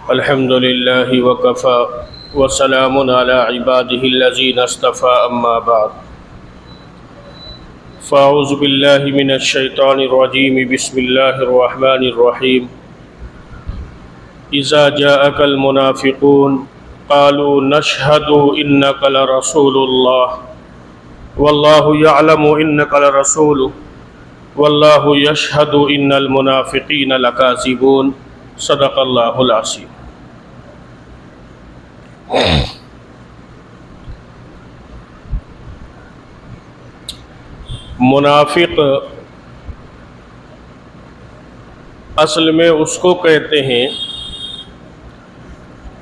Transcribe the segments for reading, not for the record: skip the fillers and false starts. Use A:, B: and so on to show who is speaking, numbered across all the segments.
A: الحمد لله وكفى وسلام على عباده الذين اصطفى أما بعد فأعوذ بالله من الشيطان الرجيم بسم الله الرحمن الرحيم إذا جاءك المنافقون قالوا نشهد إنك لرسول الله والله يعلم إنك لرسوله والله يشهد إن المنافقين لكاذبون صدق الله العظيم۔ منافق اصل میں اس کو کہتے ہیں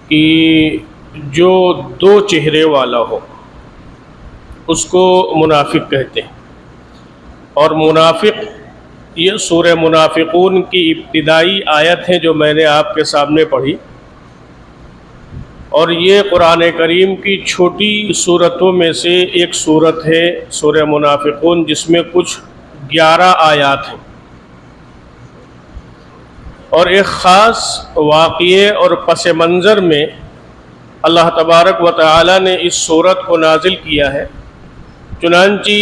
A: کہ جو دو چہرے والا ہو، اس کو منافق کہتے ہیں۔ اور منافق یہ سورہ منافقون کی ابتدائی آیت ہے جو میں نے آپ کے سامنے پڑھی، اور یہ قرآن کریم کی چھوٹی سورتوں میں سے ایک سورت ہے سورہ منافقون، جس میں کچھ 11 آیات ہیں، اور ایک خاص واقعے اور پس منظر میں اللہ تبارک و تعالی نے اس سورت کو نازل کیا ہے۔ چنانچہ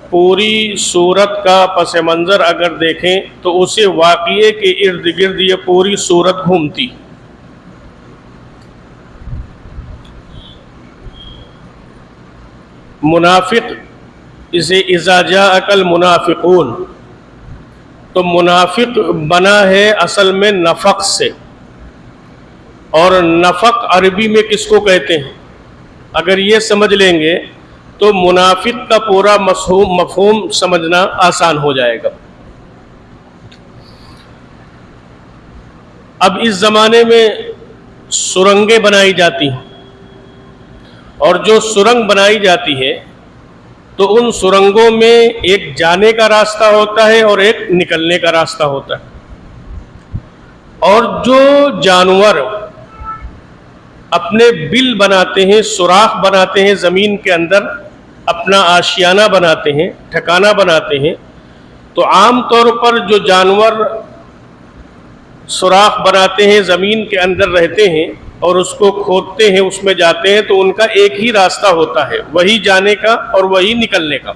A: پوری سورت کا پس منظر اگر دیکھیں تو اسے واقعے کے ارد گرد یہ پوری سورت گھومتی۔ منافق اسے اذا جاءک المنافقون، تو منافق بنا ہے اصل میں نفق سے، اور نفق عربی میں کس کو کہتے ہیں؟ اگر یہ سمجھ لیں گے تو منافق کا پورا مفہوم سمجھنا آسان ہو جائے گا۔ اب اس زمانے میں سرنگیں بنائی جاتی ہیں، اور جو سرنگ بنائی جاتی ہے تو ان سرنگوں میں ایک جانے کا راستہ ہوتا ہے اور ایک نکلنے کا راستہ ہوتا ہے، اور جو جانور اپنے بل بناتے ہیں، سوراخ بناتے ہیں زمین کے اندر، اپنا آشیانہ بناتے ہیں، ٹھکانہ بناتے ہیں، تو عام طور پر جو جانور سوراخ بناتے ہیں زمین کے اندر رہتے ہیں اور اس کو کھودتے ہیں، اس میں جاتے ہیں، تو ان کا ایک ہی راستہ ہوتا ہے، وہی جانے کا اور وہی نکلنے کا۔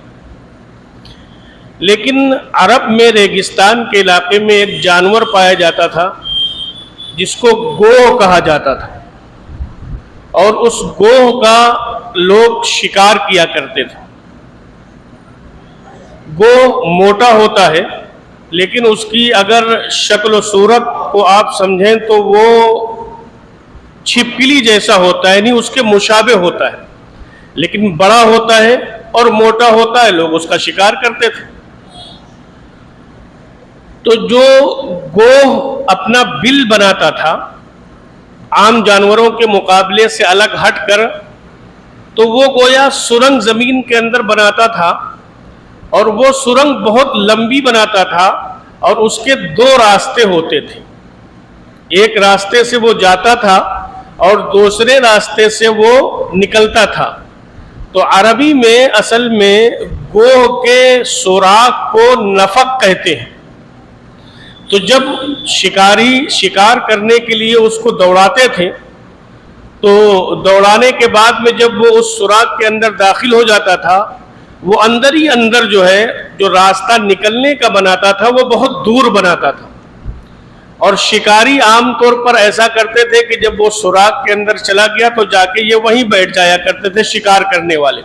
A: لیکن عرب میں ریگستان کے علاقے میں ایک جانور پایا جاتا تھا جس کو گوہ کہا جاتا تھا، اور اس گوہ کا لوگ شکار کیا کرتے تھے۔ گوہ موٹا ہوتا ہے، لیکن اس کی اگر شکل و صورت کو آپ سمجھیں تو وہ چھپکلی جیسا ہوتا ہے، یعنی اس کے مشابہ ہوتا ہے، لیکن بڑا ہوتا ہے اور موٹا ہوتا ہے، لوگ اس کا شکار کرتے تھے۔ تو جو گوہ اپنا بل بناتا تھا عام جانوروں کے مقابلے سے الگ ہٹ کر، تو وہ گویا سرنگ زمین کے اندر بناتا تھا، اور وہ سرنگ بہت لمبی بناتا تھا، اور اس کے 2 راستے ہوتے تھے۔ ایک راستے سے وہ جاتا تھا اور دوسرے راستے سے وہ نکلتا تھا۔ تو عربی میں اصل میں گوہ کے سوراخ کو نفق کہتے ہیں۔ تو جب شکاری شکار کرنے کے لیے اس کو دوڑاتے تھے، تو دوڑانے کے بعد میں جب وہ اس سوراخ کے اندر داخل ہو جاتا تھا، وہ اندر ہی اندر جو راستہ نکلنے کا بناتا تھا وہ بہت دور بناتا تھا، اور شکاری عام طور پر ایسا کرتے تھے کہ جب وہ سوراخ کے اندر چلا گیا تو جا کے یہ وہیں بیٹھ جایا کرتے تھے شکار کرنے والے،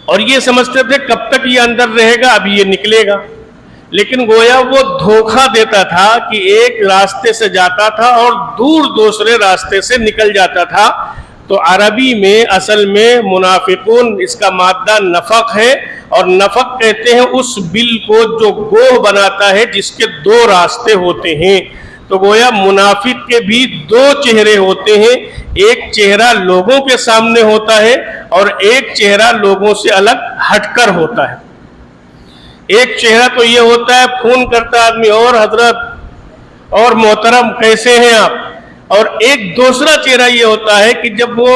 A: اور یہ سمجھتے تھے کب تک یہ اندر رہے گا، اب یہ نکلے گا۔ لیکن گویا وہ دھوکہ دیتا تھا کہ ایک راستے سے جاتا تھا اور دور دوسرے راستے سے نکل جاتا تھا۔ تو عربی میں اصل میں منافقون اس کا مادہ نفق ہے، اور نفق کہتے ہیں اس بل کو جو گوہ بناتا ہے جس کے 2 راستے ہوتے ہیں۔ تو گویا منافق کے بھی 2 چہرے ہوتے ہیں، ایک چہرہ لوگوں کے سامنے ہوتا ہے اور ایک چہرہ لوگوں سے الگ ہٹ کر ہوتا ہے۔ ایک چہرہ تو یہ ہوتا ہے فون کرتا آدمی، اور حضرت اور محترم کیسے ہیں آپ، اور ایک دوسرا چہرہ یہ ہوتا ہے کہ جب وہ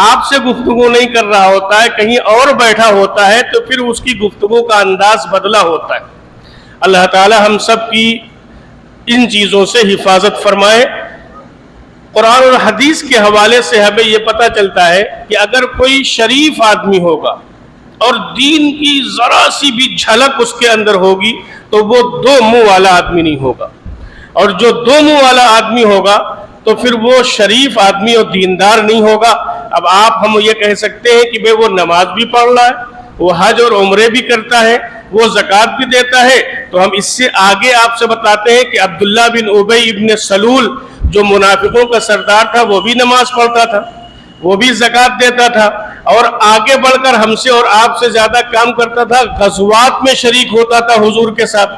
A: آپ سے گفتگو نہیں کر رہا ہوتا ہے، کہیں اور بیٹھا ہوتا ہے، تو پھر اس کی گفتگو کا انداز بدلا ہوتا ہے۔ اللہ تعالی ہم سب کی ان چیزوں سے حفاظت فرمائے۔ قرآن اور حدیث کے حوالے سے ہمیں یہ پتہ چلتا ہے کہ اگر کوئی شریف آدمی ہوگا اور دین کی ذرا سی بھی جھلک اس کے اندر ہوگی تو وہ دو منہ والا آدمی نہیں ہوگا، اور جو دو منہ والا آدمی ہوگا تو پھر وہ شریف آدمی اور دیندار نہیں ہوگا۔ اب ہم یہ کہہ سکتے ہیں کہ وہ نماز بھی پڑھ رہا ہے، وہ حج اور عمرے بھی کرتا ہے، وہ زکوٰۃ بھی دیتا ہے، تو ہم اس سے آگے آپ سے بتاتے ہیں کہ عبداللہ بن ابی ابن سلول جو منافقوں کا سردار تھا وہ بھی نماز پڑھتا تھا، وہ بھی زکوٰۃ دیتا تھا، اور آگے بڑھ کر ہم سے اور آپ سے زیادہ کام کرتا تھا، غزوات میں شریک ہوتا تھا حضور کے ساتھ۔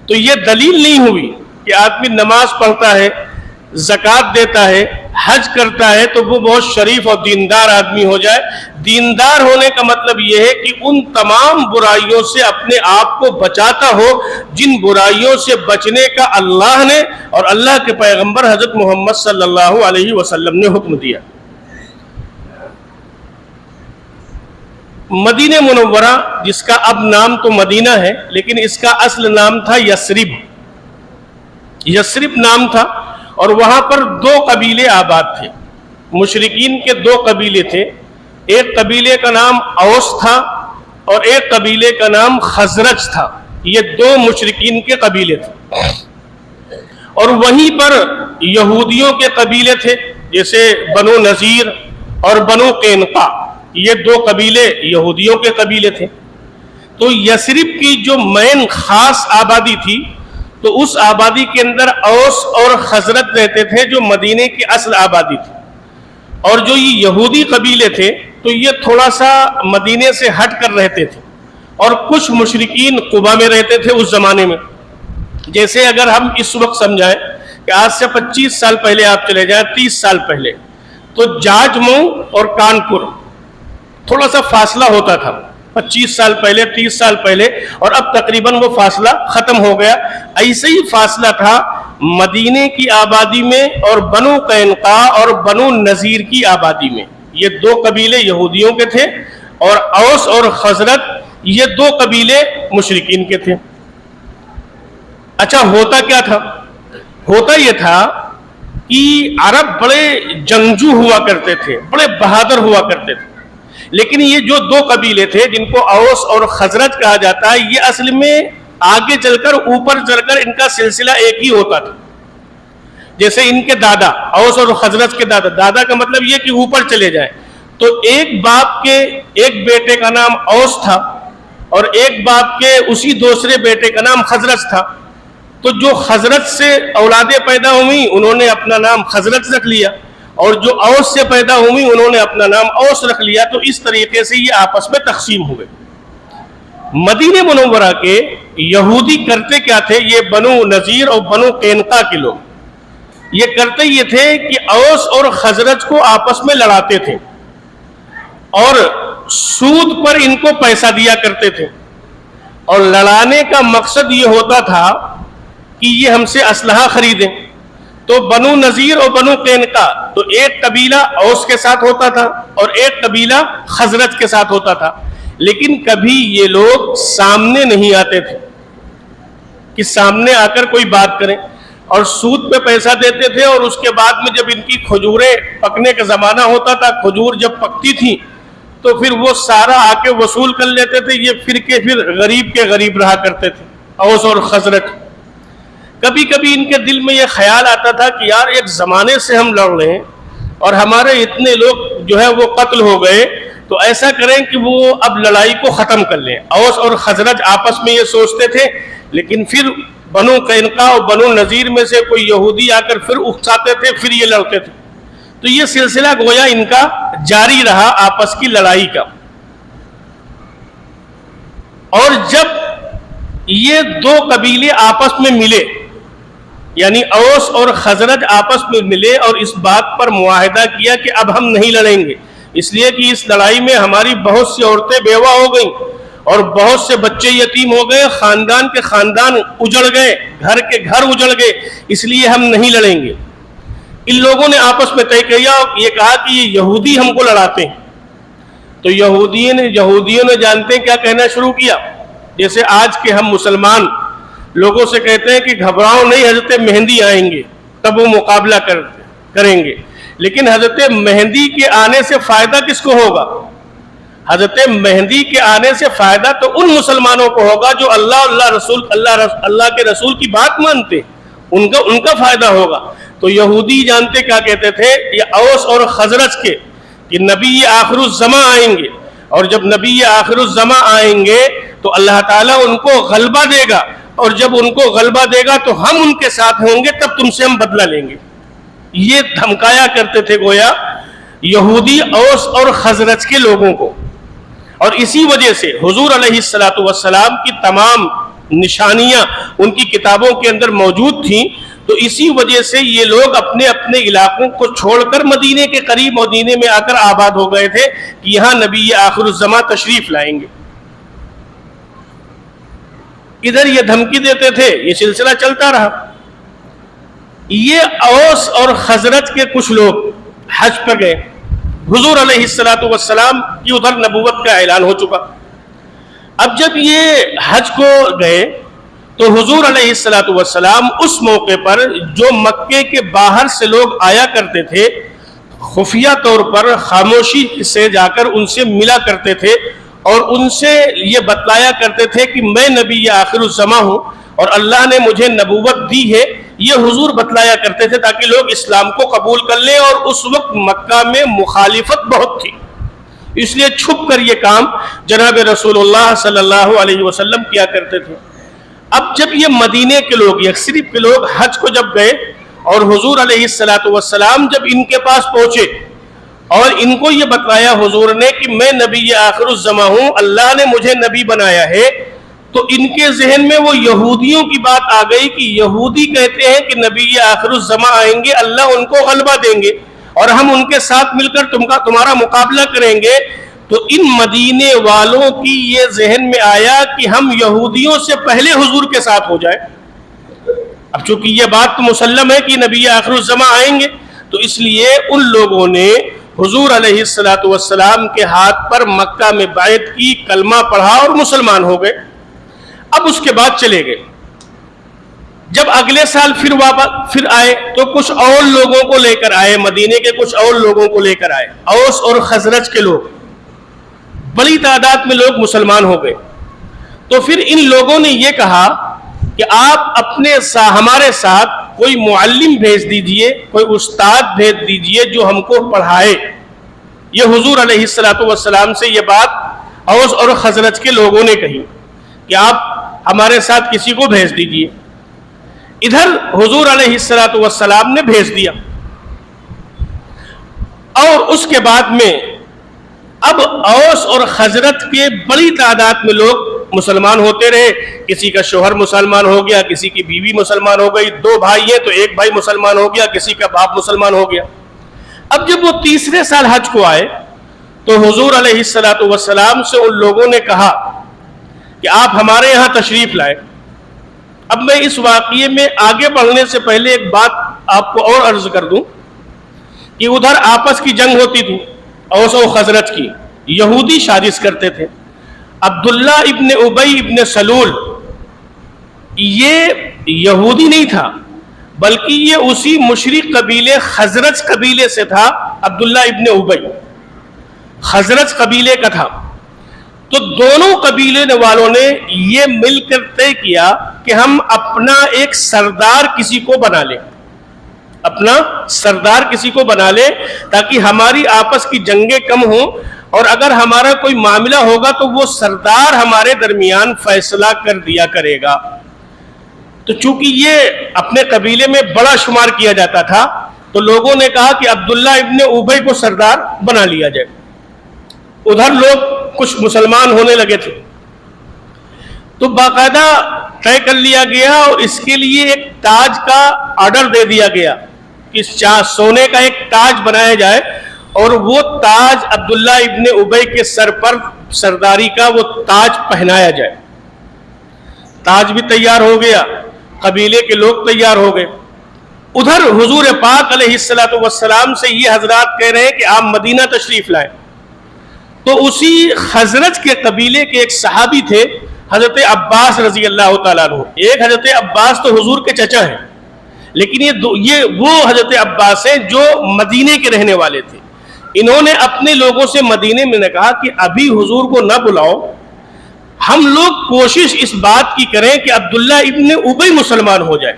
A: تو یہ دلیل نہیں ہوئی کہ آدمی نماز پڑھتا ہے، زکوٰۃ دیتا ہے، حج کرتا ہے تو وہ بہت شریف اور دیندار آدمی ہو جائے۔ دیندار ہونے کا مطلب یہ ہے کہ ان تمام برائیوں سے اپنے آپ کو بچاتا ہو جن برائیوں سے بچنے کا اللہ نے اور اللہ کے پیغمبر حضرت محمد صلی اللہ علیہ وسلم نے حکم دیا۔ مدینہ منورہ، جس کا اب نام تو مدینہ ہے لیکن اس کا اصل نام تھا یثرب، یثرب نام تھا، اور وہاں پر دو قبیلے آباد تھے، مشرکین کے دو قبیلے تھے، ایک قبیلے کا نام اوس تھا اور ایک قبیلے کا نام خزرج تھا، یہ دو مشرکین کے قبیلے تھے۔ اور وہیں پر یہودیوں کے قبیلے تھے، جیسے بنو نذیر اور بنو قینقاع، یہ دو قبیلے یہودیوں کے قبیلے تھے۔ تو یثرب کی جو مین خاص آبادی تھی تو اس آبادی کے اندر اوس اور خزرج رہتے تھے جو مدینے کی اصل آبادی تھی، اور جو یہ یہودی قبیلے تھے تو یہ تھوڑا سا مدینے سے ہٹ کر رہتے تھے، اور کچھ مشرکین قبا میں رہتے تھے اس زمانے میں۔ جیسے اگر ہم اس وقت سمجھائیں کہ آج سے 25 سال پہلے آپ چلے جائیں، 30 سال پہلے، تو جاج مئو اور کانپور تھوڑا سا فاصلہ ہوتا تھا 25 سال پہلے، 30 سال پہلے، اور اب تقریباً وہ فاصلہ ختم ہو گیا۔ ایسے ہی فاصلہ تھا مدینے کی آبادی میں اور بنو قینقاع اور بنو نذیر کی آبادی میں، یہ دو قبیلے یہودیوں کے تھے، اور اوس اور خزرج یہ دو قبیلے مشرکین کے تھے۔ اچھا، ہوتا کیا تھا؟ ہوتا یہ تھا کہ عرب بڑے جنگجو ہوا کرتے تھے، بڑے بہادر ہوا کرتے تھے، لیکن یہ جو دو قبیلے تھے جن کو اوس اور خزرج کہا جاتا ہے، یہ اصل میں آگے چل کر اوپر چل کر ان کا سلسلہ ایک ہی ہوتا تھا۔ جیسے ان کے دادا، اوس اور خزرج کے دادا، دادا کا مطلب یہ کہ اوپر چلے جائیں، تو ایک باپ کے ایک بیٹے کا نام اوس تھا اور ایک باپ کے اسی دوسرے بیٹے کا نام خزرج تھا، تو جو خزرج سے اولادیں پیدا ہوئی انہوں نے اپنا نام خزرج رکھ لیا، اور جو اوس سے پیدا ہوئی انہوں نے اپنا نام اوس رکھ لیا، تو اس طریقے سے یہ آپس میں تقسیم ہوئے۔ مدینہ منورہ کے یہودی کرتے کیا تھے؟ یہ بنو نذیر اور بنو قینقاع کے لوگ یہ کرتے یہ تھے کہ اوس اور خزرج کو آپس میں لڑاتے تھے، اور سود پر ان کو پیسہ دیا کرتے تھے، اور لڑانے کا مقصد یہ ہوتا تھا کہ یہ ہم سے اسلحہ خریدیں۔ تو بنو نذیر اور بنو قینقاع، تو ایک قبیلہ اوس کے ساتھ ہوتا تھا اور ایک قبیلہ خزرج کے ساتھ ہوتا تھا، لیکن کبھی یہ لوگ سامنے نہیں آتے تھے کہ سامنے آ کر کوئی بات کریں، اور سود پہ پیسہ دیتے تھے، اور اس کے بعد میں جب ان کی کھجوریں پکنے کا زمانہ ہوتا تھا، کھجور جب پکتی تھی تو پھر وہ سارا آ کے وصول کر لیتے تھے۔ یہ پھر غریب کے غریب رہا کرتے تھے اوس اور خزرج۔ کبھی کبھی ان کے دل میں یہ خیال آتا تھا کہ یار ایک زمانے سے ہم لڑ رہے ہیں اور ہمارے اتنے لوگ جو ہے وہ قتل ہو گئے، تو ایسا کریں کہ وہ اب لڑائی کو ختم کر لیں۔ اوس اور خزرج آپس میں یہ سوچتے تھے، لیکن پھر بنو قینقاع اور بنو نذیر میں سے کوئی یہودی آ کر پھر اکساتے تھے، پھر یہ لڑتے تھے، تو یہ سلسلہ گویا ان کا جاری رہا آپس کی لڑائی کا۔ اور جب یہ دو قبیلے آپس میں ملے، یعنی اوس اور خزرج آپس میں ملے اور اس بات پر معاہدہ کیا کہ اب ہم نہیں لڑیں گے، اس لیے کہ اس لڑائی میں ہماری بہت سی عورتیں بیوہ ہو گئیں اور بہت سے بچے یتیم ہو گئے، خاندان کے خاندان اجڑ گئے، گھر کے گھر اجڑ گئے، اس لیے ہم نہیں لڑیں گے۔ ان لوگوں نے آپس میں طے کیا، یہ کہا کہ یہ یہودی ہم کو لڑاتے ہیں، تو یہودیوں نے جانتے ہیں کیا کہنا شروع کیا، جیسے آج کے ہم مسلمان لوگوں سے کہتے ہیں کہ گھبراؤ نہیں، حضرت مہدی آئیں گے تب وہ مقابلہ کریں گے. لیکن حضرت مہدی کے آنے سے فائدہ کس کو ہوگا؟ حضرت مہدی کے آنے سے فائدہ تو ان مسلمانوں کو ہوگا جو اللہ کے رسول کی بات مانتے، ان کا فائدہ ہوگا. تو یہودی جانتے کیا کہتے تھے؟ یہ اوس اور خزرج کے کہ نبی آخر الزماں آئیں گے، اور جب نبی آخر الزماں آئیں گے تو اللہ تعالیٰ ان کو غلبہ دے گا، اور جب ان کو غلبہ دے گا تو ہم ان کے ساتھ ہوں گے، تب تم سے ہم بدلہ لیں گے. یہ دھمکایا کرتے تھے گویا یہودی اوس اور خزرج کے لوگوں کو. اور اسی وجہ سے حضور علیہ السلام کی تمام نشانیاں ان کی کتابوں کے اندر موجود تھیں. تو اسی وجہ سے یہ لوگ اپنے اپنے علاقوں کو چھوڑ کر مدینے کے قریب مدینے میں آ کر آباد ہو گئے تھے کہ یہاں نبی آخر الزماں تشریف لائیں گے. ادھر یہ دھمکی دیتے تھے، یہ سلسلہ چلتا رہا. یہ اوس اور خزرج کے کچھ لوگ حج پر گئے. حضور علیہ السلام کی ادھر نبوت کا اعلان ہو چکا. اب جب یہ حج کو گئے تو حضور علیہ السلام اس موقع پر جو مکے کے باہر سے لوگ آیا کرتے تھے، خفیہ طور پر خاموشی سے جا کر ان سے ملا کرتے تھے اور ان سے یہ بتلایا کرتے تھے کہ میں نبی آخر الزماں ہوں اور اللہ نے مجھے نبوت دی ہے. یہ حضور بتلایا کرتے تھے تاکہ لوگ اسلام کو قبول کر لیں. اور اس وقت مکہ میں مخالفت بہت تھی، اس لیے چھپ کر یہ کام جناب رسول اللہ صلی اللہ علیہ وسلم کیا کرتے تھے. اب جب یہ مدینے کے لوگ، یثرب کے لوگ حج کو جب گئے اور حضور علیہ السلام جب ان کے پاس پہنچے اور ان کو یہ بتلایا حضور نے کہ میں نبی آخر الزماں ہوں، اللہ نے مجھے نبی بنایا ہے، تو ان کے ذہن میں وہ یہودیوں کی بات آ گئی کہ یہودی کہتے ہیں کہ نبی آخر الزماں آئیں گے، اللہ ان کو غلبہ دیں گے اور ہم ان کے ساتھ مل کر تمہارا مقابلہ کریں گے. تو ان مدینے والوں کی یہ ذہن میں آیا کہ ہم یہودیوں سے پہلے حضور کے ساتھ ہو جائے. اب چونکہ یہ بات تو مسلم ہے کہ نبی آخر الزماں آئیں گے، تو اس لیے ان لوگوں نے حضور علیہ السلام کے ہاتھ پر مکہ میں بیعت کی، کلمہ پڑھا اور مسلمان ہو گئے. اب اس کے بعد چلے گئے. جب اگلے سال پھر آئے تو کچھ اور لوگوں کو لے کر آئے، مدینے کے کچھ اور لوگوں کو لے کر آئے، اوس اور خزرج کے لوگ، بڑی تعداد میں لوگ مسلمان ہو گئے. تو پھر ان لوگوں نے یہ کہا کہ آپ ہمارے ساتھ کوئی معلم بھیج دیجئے، کوئی استاد بھیج دیجئے جو ہم کو پڑھائے. یہ حضور علیہ السلام سے یہ بات اوس اور خزرج کے لوگوں نے کہی کہ آپ ہمارے ساتھ کسی کو بھیج دیجئے. ادھر حضور علیہ السلام نے بھیج دیا. اور اس کے بعد میں اب اوس اور خزرج کے بڑی تعداد میں لوگ مسلمان ہوتے رہے. کسی کا شوہر مسلمان ہو گیا، کسی کی بیوی مسلمان ہو گئی، 2 بھائی ہیں تو ایک بھائی مسلمان ہو گیا، کسی کا باپ مسلمان ہو گیا. اب جب وہ تیسرے سال حج کو آئے تو حضور علیہ السلام سے ان لوگوں نے کہا کہ آپ ہمارے یہاں تشریف لائے. اب میں اس واقعے میں آگے بڑھنے سے پہلے ایک بات آپ کو اور عرض کر دوں کہ ادھر آپس کی جنگ ہوتی تھی اوس و خزرج کی. یہودی سازش کرتے تھے. عبداللہ ابن ابی ابن سلول یہ یہودی نہیں تھا بلکہ یہ اسی مشرک قبیلے خزرج قبیلے سے تھا. عبداللہ ابن ابی خزرج قبیلے کا تھا. تو دونوں قبیلے والوں نے یہ مل کر طے کیا کہ ہم اپنا ایک سردار کسی کو بنا لیں، اپنا سردار کسی کو بنا لیں تاکہ ہماری آپس کی جنگیں کم ہوں، اور اگر ہمارا کوئی معاملہ ہوگا تو وہ سردار ہمارے درمیان فیصلہ کر دیا کرے گا. تو چونکہ یہ اپنے قبیلے میں بڑا شمار کیا جاتا تھا تو لوگوں نے کہا کہ عبداللہ ابن ابی کو سردار بنا لیا جائے. ادھر لوگ کچھ مسلمان ہونے لگے تھے تو باقاعدہ طے کر لیا گیا اور اس کے لیے ایک تاج کا آرڈر دے دیا گیا کہ سونے کا ایک تاج بنایا جائے اور وہ تاج عبداللہ ابن ابی کے سر پر سرداری کا وہ تاج پہنایا جائے. تاج بھی تیار ہو گیا، قبیلے کے لوگ تیار ہو گئے. ادھر حضور پاک علیہ السلام سے یہ حضرات کہہ رہے ہیں کہ آپ مدینہ تشریف لائیں. تو اسی خزرج کے قبیلے کے ایک صحابی تھے حضرت عباس رضی اللہ تعالیٰ عنہ. ایک حضرت عباس تو حضور کے چچا ہیں، لیکن یہ وہ حضرت عباس ہیں جو مدینے کے رہنے والے تھے. انہوں نے اپنے لوگوں سے مدینے میں نے کہا کہ ابھی حضور کو نہ بلاؤ، ہم لوگ کوشش اس بات کی کریں کہ عبداللہ ابن ابی مسلمان ہو جائے،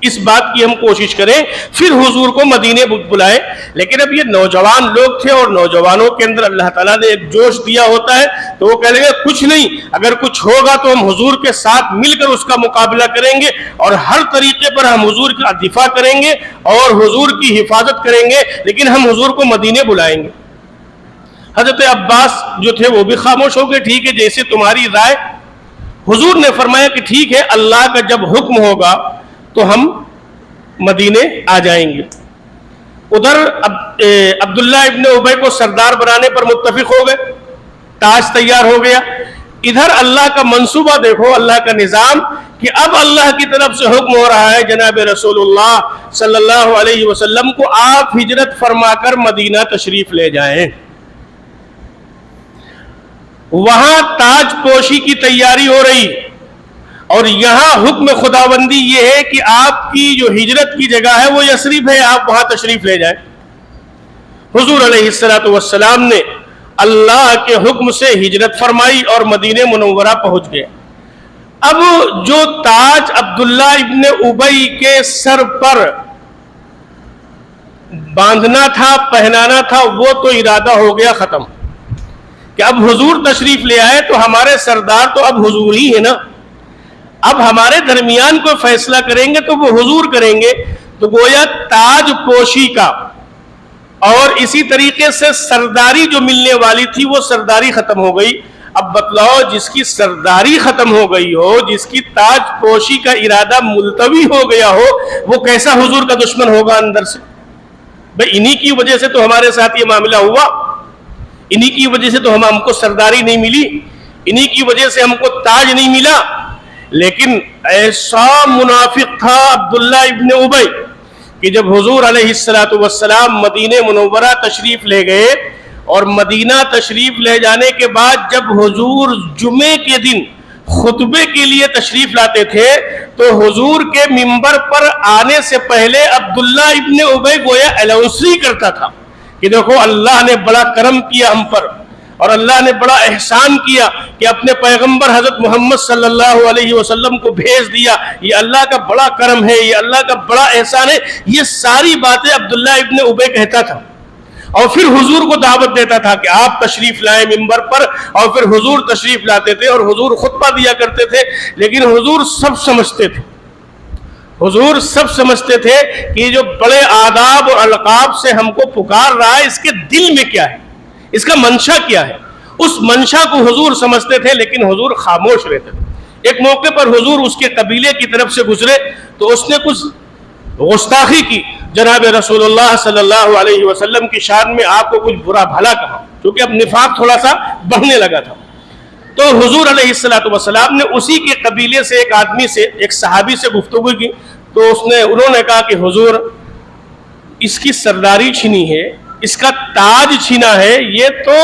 A: اس بات کی ہم کوشش کریں، پھر حضور کو مدینے بلائیں. لیکن اب یہ نوجوان لوگ تھے اور نوجوانوں کے اندر اللہ تعالیٰ نے ایک جوش دیا ہوتا ہے، تو وہ کہہ لیں گے کچھ نہیں، اگر کچھ ہوگا تو ہم حضور کے ساتھ مل کر اس کا مقابلہ کریں گے اور ہر طریقے پر ہم حضور کا دفاع کریں گے اور حضور کی حفاظت کریں گے، لیکن ہم حضور کو مدینے بلائیں گے. حضرت عباس جو تھے وہ بھی خاموش ہو گئے. ٹھیک ہے، جیسے تمہاری رائے. حضور نے فرمایا کہ ٹھیک ہے، اللہ کا جب حکم ہوگا تو ہم مدینے آ جائیں گے. ادھر عبداللہ ابن ابی کو سردار بنانے پر متفق ہو گئے، تاج تیار ہو گیا. ادھر اللہ کا منصوبہ دیکھو، اللہ کا نظام، کہ اب اللہ کی طرف سے حکم ہو رہا ہے جناب رسول اللہ صلی اللہ علیہ وسلم کو آپ ہجرت فرما کر مدینہ تشریف لے جائیں. وہاں تاج پوشی کی تیاری ہو رہی، اور یہاں حکم خداوندی یہ ہے کہ آپ کی جو ہجرت کی جگہ ہے وہ یثرب ہے، آپ وہاں تشریف لے جائیں. حضور علیہ السلام نے اللہ کے حکم سے ہجرت فرمائی اور مدینہ منورہ پہنچ گئے. اب جو تاج عبداللہ ابن ابی کے سر پر باندھنا تھا، پہنانا تھا، وہ تو ارادہ ہو گیا ختم کہ اب حضور تشریف لے آئے تو ہمارے سردار تو اب حضور ہی ہے نا. اب ہمارے درمیان کوئی فیصلہ کریں گے تو وہ حضور کریں گے. تو گویا تاج پوشی کا اور اسی طریقے سے سرداری جو ملنے والی تھی وہ سرداری ختم ہو گئی. اب بتلاؤ، جس کی سرداری ختم ہو گئی ہو، جس کی تاج پوشی کا ارادہ ملتوی ہو گیا ہو، وہ کیسا حضور کا دشمن ہوگا اندر سے؟ بھئی انہی کی وجہ سے تو ہمارے ساتھ یہ معاملہ ہوا، انہی کی وجہ سے تو ہم کو سرداری نہیں ملی، انہی کی وجہ سے ہم کو تاج نہیں ملا. لیکن ایسا منافق تھا عبداللہ ابن ابی کہ جب حضور علیہ السلام مدینہ منورہ تشریف لے گئے، اور مدینہ تشریف لے جانے کے بعد جب حضور جمعے کے دن خطبے کے لیے تشریف لاتے تھے تو حضور کے منبر پر آنے سے پہلے عبداللہ ابن ابی گویا الاؤنسری کرتا تھا کہ دیکھو اللہ نے بڑا کرم کیا ہم پر، اور اللہ نے بڑا احسان کیا کہ اپنے پیغمبر حضرت محمد صلی اللہ علیہ وسلم کو بھیج دیا، یہ اللہ کا بڑا کرم ہے، یہ اللہ کا بڑا احسان ہے. یہ ساری باتیں عبداللہ ابن ابی کہتا تھا، اور پھر حضور کو دعوت دیتا تھا کہ آپ تشریف لائیں منبر پر، اور پھر حضور تشریف لاتے تھے اور حضور خطبہ دیا کرتے تھے. لیکن حضور سب سمجھتے تھے، حضور سب سمجھتے تھے کہ جو بڑے آداب اور القاب سے ہم کو پکار رہا ہے، اس کے دل میں کیا ہے، اس کا منشا کیا ہے. اس منشا کو حضور سمجھتے تھے، لیکن حضور خاموش رہتے تھے. ایک موقع پر حضور اس کے قبیلے کی طرف سے گزرے تو اس نے کچھ گستاخی کی جناب رسول اللہ صلی اللہ علیہ وسلم کی شان میں، آپ کو کچھ برا بھلا کہا، کیونکہ اب نفاق تھوڑا سا بڑھنے لگا تھا. تو حضور علیہ السلام نے اسی کے قبیلے سے ایک آدمی سے، ایک صحابی سے گفتگو کی. تو انہوں نے کہا کہ حضور، اس کی سرداری چھینی ہے، اس کا تاج چھینا ہے، یہ تو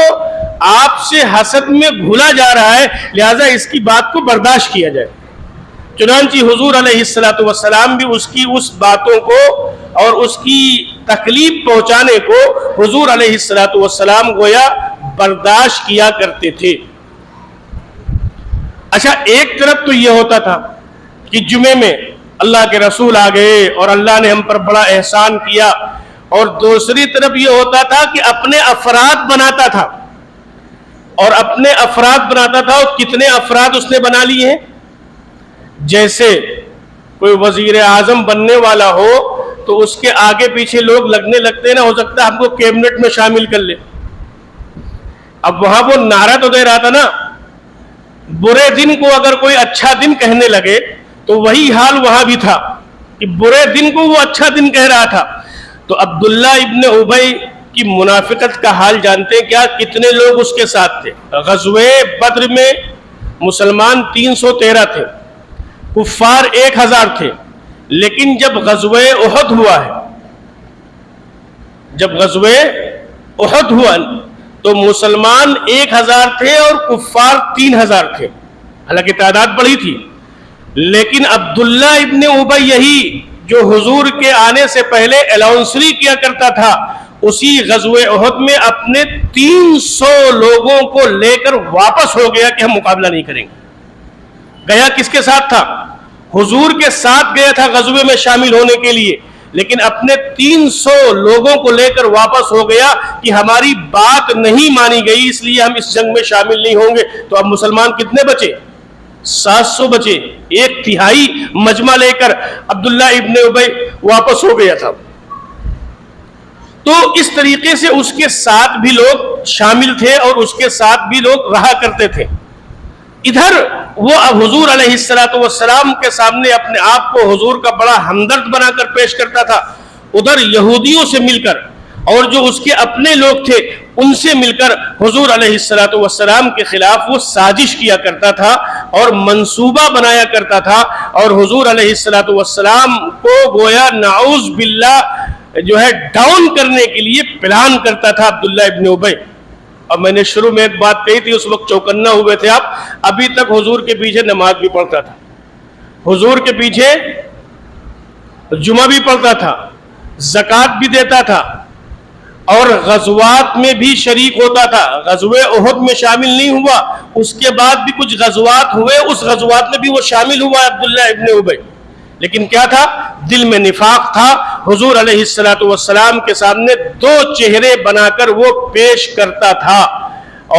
A: آپ سے حسد میں گھلا جا رہا ہے، لہذا اس کی بات کو برداشت کیا جائے. چنانچہ حضور علیہ السلام بھی اس کی اس باتوں کو اور اس کی تکلیف پہنچانے کو حضور علیہ السلام گویا برداشت کیا کرتے تھے. اچھا، ایک طرف تو یہ ہوتا تھا کہ جمعے میں اللہ کے رسول آ گئے اور اللہ نے ہم پر بڑا احسان کیا، اور دوسری طرف یہ ہوتا تھا کہ اپنے افراد بناتا تھا، اور اپنے افراد بناتا تھا. اور کتنے افراد اس نے بنا لیے ہیں؟ جیسے کوئی وزیر اعظم بننے والا ہو تو اس کے آگے پیچھے لوگ لگنے لگتے ہیں نا، ہو سکتا ہے ہم کو کیبنٹ میں شامل کر لے. اب وہاں وہ نعرہ تو دے رہا تھا نا، برے دن کو اگر کوئی اچھا دن کہنے لگے تو وہی حال وہاں بھی تھا کہ برے دن کو وہ اچھا دن کہہ رہا تھا. تو عبداللہ ابن ابی کی منافقت کا حال جانتے ہیں کیا؟ کتنے لوگ اس کے ساتھ تھے؟ غزوہ بدر میں مسلمان 313 تھے، کفار 1000 تھے. لیکن جب غزوہ احد ہوا ہے، جب غزوہ احد ہوا تو مسلمان 1000 تھے اور کفار 3000 تھے. حالانکہ تعداد بڑی تھی، لیکن عبداللہ ابن ابی یہی جو حضور کے آنے سے پہلے الاؤنسری کیا کرتا تھا، اسی غزوہ احد میں اپنے 300 لوگوں کو لے کر واپس ہو گیا کہ ہم مقابلہ نہیں کریں گے۔ گیا کس کے ساتھ تھا؟ حضور کے ساتھ گیا تھا غزوے میں شامل ہونے کے لیے، لیکن اپنے 300 لوگوں کو لے کر واپس ہو گیا کہ ہماری بات نہیں مانی گئی، اس لیے ہم اس جنگ میں شامل نہیں ہوں گے۔ تو اب مسلمان کتنے بچے؟ 700 بچے، 1/3 مجمع لے کر عبداللہ ابن ابی واپس ہو گیا تھا۔ تو اس طریقے سے اس کے ساتھ بھی لوگ شامل تھے اور اس کے ساتھ بھی لوگ رہا کرتے تھے۔ ادھر وہ اب حضور علیہ السلام کے سامنے اپنے آپ کو حضور کا بڑا ہمدرد بنا کر پیش کرتا تھا، ادھر یہودیوں سے مل کر اور جو اس کے اپنے لوگ تھے ان سے مل کر حضور علیہ السلام کے خلاف وہ سازش کیا کرتا تھا اور منصوبہ بنایا کرتا تھا، اور حضور علیہ السلام کو گویا نعوذ باللہ جو ہے ڈاؤن کرنے کے لیے پلان کرتا تھا عبداللہ ابن ابی۔ اب میں نے شروع میں ایک بات کہی تھی، اس وقت چوکنا ہوئے تھے آپ، ابھی تک حضور کے پیچھے نماز بھی پڑھتا تھا، حضور کے پیچھے جمعہ بھی پڑھتا تھا، زکوٰۃ بھی دیتا تھا، اور غزوات میں بھی شریک ہوتا تھا۔ غزوہ احد میں شامل نہیں ہوا، اس کے بعد بھی کچھ غزوات ہوئے، اس غزوات میں بھی وہ شامل ہوا عبداللہ ابن ابی، لیکن کیا تھا؟ دل میں نفاق تھا۔ حضور علیہ السلام کے سامنے 2 چہرے بنا کر وہ پیش کرتا تھا،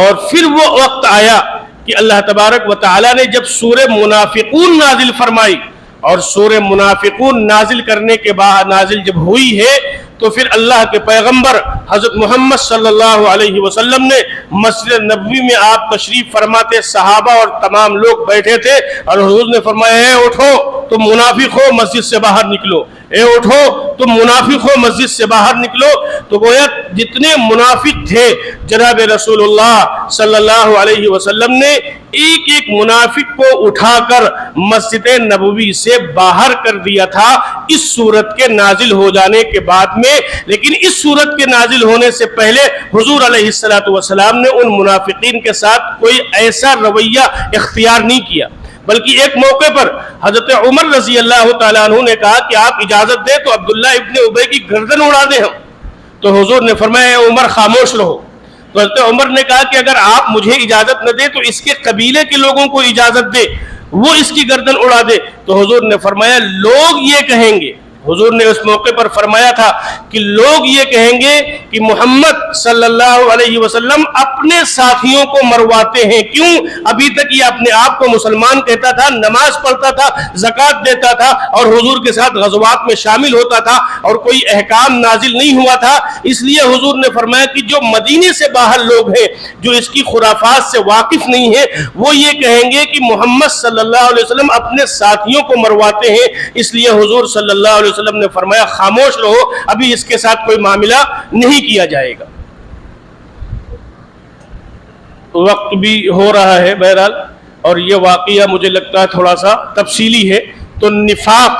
A: اور پھر وہ وقت آیا کہ اللہ تبارک و تعالی نے جب سورہ منافقون نازل فرمائی، اور سورہ منافقون نازل کرنے کے بعد نازل جب ہوئی ہے تو پھر اللہ کے پیغمبر حضرت محمد صلی اللہ علیہ وسلم نے مسجد نبوی میں آپ تشریف فرماتے، صحابہ اور تمام لوگ بیٹھے تھے، اور حضور نے فرمایا اے اٹھو تم منافق ہو، مسجد سے باہر نکلو، اے اٹھو تم منافق ہو، مسجد سے باہر نکلو۔ تو گویا جتنے منافق تھے جناب رسول اللہ صلی اللہ علیہ وسلم نے ایک ایک منافق کو اٹھا کر مسجد نبوی سے باہر کر دیا تھا اس سورت کے نازل ہو جانے کے بعد میں۔ لیکن اس سورت کے نازل ہونے سے پہلے حضور علیہ السلام نے ان منافقین کے ساتھ کوئی ایسا رویہ اختیار نہیں کیا، بلکہ ایک موقع پر حضرت عمر رضی اللہ تعالیٰ عنہ نے کہا کہ آپ اجازت دیں تو عبداللہ ابن ابی کی گردن اڑا دیں ہم۔ تو حضور نے فرمایا اے عمر خاموش رہو۔ تو حضرت عمر نے کہا کہ اگر آپ مجھے اجازت نہ دیں تو اس کے قبیلے کے لوگوں کو اجازت دے، وہ اس کی گردن اڑا دے۔ تو حضور نے فرمایا لوگ یہ کہیں گے، حضور نے اس موقع پر فرمایا تھا کہ لوگ یہ کہیں گے کہ محمد صلی اللہ علیہ وسلم اپنے ساتھیوں کو مرواتے ہیں۔ کیوں؟ ابھی تک یہ اپنے آپ کو مسلمان کہتا تھا، نماز پڑھتا تھا، زکوٰۃ دیتا تھا، اور حضور کے ساتھ غزوات میں شامل ہوتا تھا، اور کوئی احکام نازل نہیں ہوا تھا۔ اس لیے حضور نے فرمایا کہ جو مدینے سے باہر لوگ ہیں، جو اس کی خرافات سے واقف نہیں ہیں، وہ یہ کہیں گے کہ محمد صلی اللہ علیہ وسلم اپنے ساتھیوں کو مرواتے ہیں۔ اس لیے حضور صلی اللہ علیہ وسلم نے فرمایا خاموش رہو، ابھی اس کے ساتھ کوئی معاملہ نہیں کیا جائے گا۔ وقت بھی ہو رہا ہے بہرحال، اور یہ واقعہ مجھے لگتا ہے تھوڑا سا تفصیلی ہے۔ تو نفاق،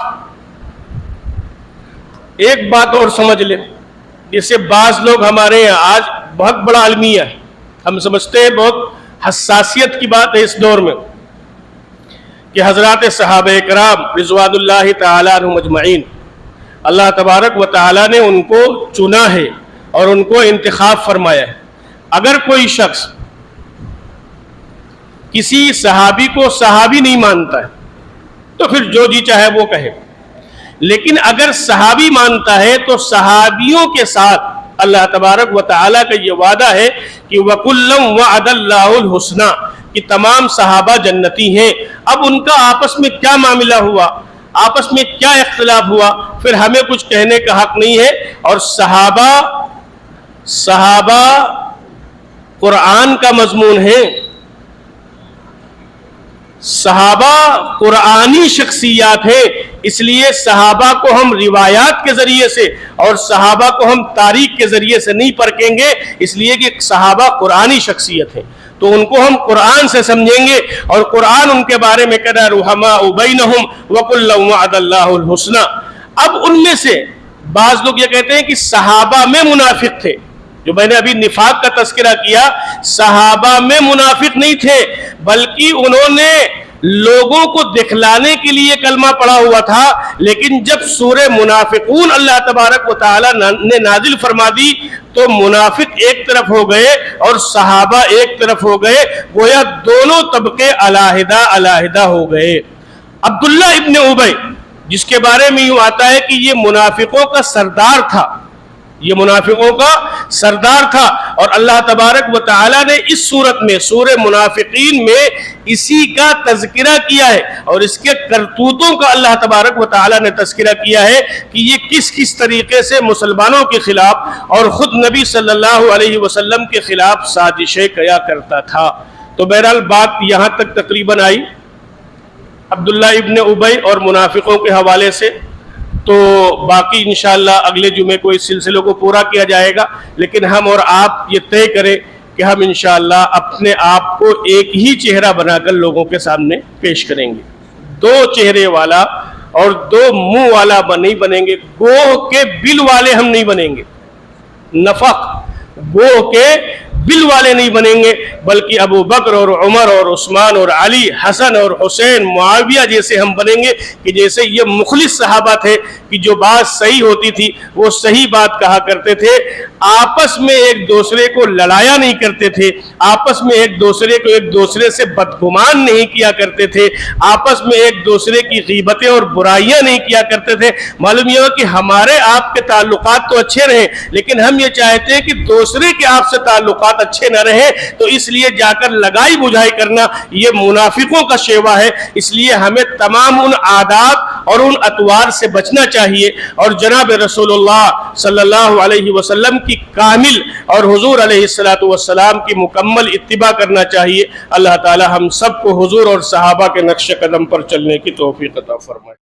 A: ایک بات اور سمجھ لیں، جسے بعض لوگ ہمارے یہاں آج بہت بڑا المیہ ہے، ہم سمجھتے ہیں بہت حساسیت کی بات ہے اس دور میں، کہ حضرات صحابہ کرام رضوان اللہ تعالیٰ عنہم اجمعین، اللہ تبارک و تعالیٰ نے ان کو چنا ہے اور ان کو انتخاب فرمایا ہے۔ اگر کوئی شخص کسی صحابی کو صحابی نہیں مانتا ہے تو پھر جو جی چاہے وہ کہے، لیکن اگر صحابی مانتا ہے تو صحابیوں کے ساتھ اللہ تبارک و تعالیٰ کا یہ وعدہ ہے کہ وَكُلًّا وَعَدَ اللَّهُ الْحُسْنَى، کہ تمام صحابہ جنتی ہیں۔ اب ان کا آپس میں کیا معاملہ ہوا، آپس میں کیا اختلاف ہوا، پھر ہمیں کچھ کہنے کا حق نہیں ہے۔ اور صحابہ قرآن کا مضمون ہے، صحابہ قرآنی شخصیات ہیں، اس لیے صحابہ کو ہم روایات کے ذریعے سے اور صحابہ کو ہم تاریخ کے ذریعے سے نہیں پرکھیں گے، اس لیے کہ صحابہ قرآنی شخصیت ہیں، تو ان کو ہم قرآن سے سمجھیں گے، اور قرآن ان کے بارے میں کہتا ہے رحماء بینہم وکلا وعد اللہ الحسنى۔ اب ان میں سے بعض لوگ یہ کہتے ہیں کہ صحابہ میں منافق تھے، جو میں نے ابھی نفاق کا تذکرہ کیا، صحابہ میں منافق نہیں تھے، بلکہ انہوں نے لوگوں کو دکھلانے کے لیے کلمہ پڑھا ہوا تھا، لیکن جب سورہ منافقون اللہ تبارک و تعالی نے نازل فرما دی تو منافق ایک طرف ہو گئے اور صحابہ ایک طرف ہو گئے، گویا دونوں طبقے علیحدہ علیحدہ ہو گئے۔ عبداللہ ابن ابی، جس کے بارے میں یوں آتا ہے کہ یہ منافقوں کا سردار تھا، یہ منافقوں کا سردار تھا، اور اللہ تبارک و تعالی نے اس صورت میں سورہ منافقین میں اسی کا تذکرہ کیا ہے، اور اس کے کرتوتوں کا اللہ تبارک و تعالی نے تذکرہ کیا ہے کہ یہ کس کس طریقے سے مسلمانوں کے خلاف اور خود نبی صلی اللہ علیہ وسلم کے خلاف سازشیں کیا کرتا تھا۔ تو بہرحال بات یہاں تک تقریباً آئی عبداللہ ابن ابی اور منافقوں کے حوالے سے، تو باقی انشاءاللہ اگلے جمعے کو اس سلسلے کو پورا کیا جائے گا، لیکن ہم اور آپ یہ طے کریں کہ ہم انشاءاللہ اپنے آپ کو ایک ہی چہرہ بنا کر لوگوں کے سامنے پیش کریں گے، دو چہرے والا اور دو منہ والا نہیں بنیں گے، گوہ کے بل والے ہم نہیں بنیں گے، نفق گوہ کے بل والے نہیں بنیں گے، بلکہ ابو بکر اور عمر اور عثمان اور علی، حسن اور حسین، معاویہ جیسے ہم بنیں گے، کہ جیسے یہ مخلص صحابہ تھے کہ جو بات صحیح ہوتی تھی وہ صحیح بات کہا کرتے تھے، آپس میں ایک دوسرے کو لڑایا نہیں کرتے تھے، آپس میں ایک دوسرے سے بدگمان نہیں کیا کرتے تھے، آپس میں ایک دوسرے کی غیبتیں اور برائیاں نہیں کیا کرتے تھے۔ معلوم یہ ہو کہ ہمارے آپ کے تعلقات تو اچھے رہیں، لیکن ہم یہ چاہتے ہیں کہ دوسرے کے آپ سے تعلقات اچھے نہ رہیں، تو اس لیے جا کر لگائی بجھائی کرنا یہ منافقوں کا شیوا ہے۔ اس لیے ہمیں تمام ان عادات اور ان اطوار سے بچنا چاہیے، اور جناب رسول اللہ صلی اللہ علیہ وسلم کی کامل اور حضور علیہ السلام کی مکمل اتباع کرنا چاہیے۔ اللہ تعالی ہم سب کو حضور اور صحابہ کے نقش قدم پر چلنے کی توفیق عطا فرمائے۔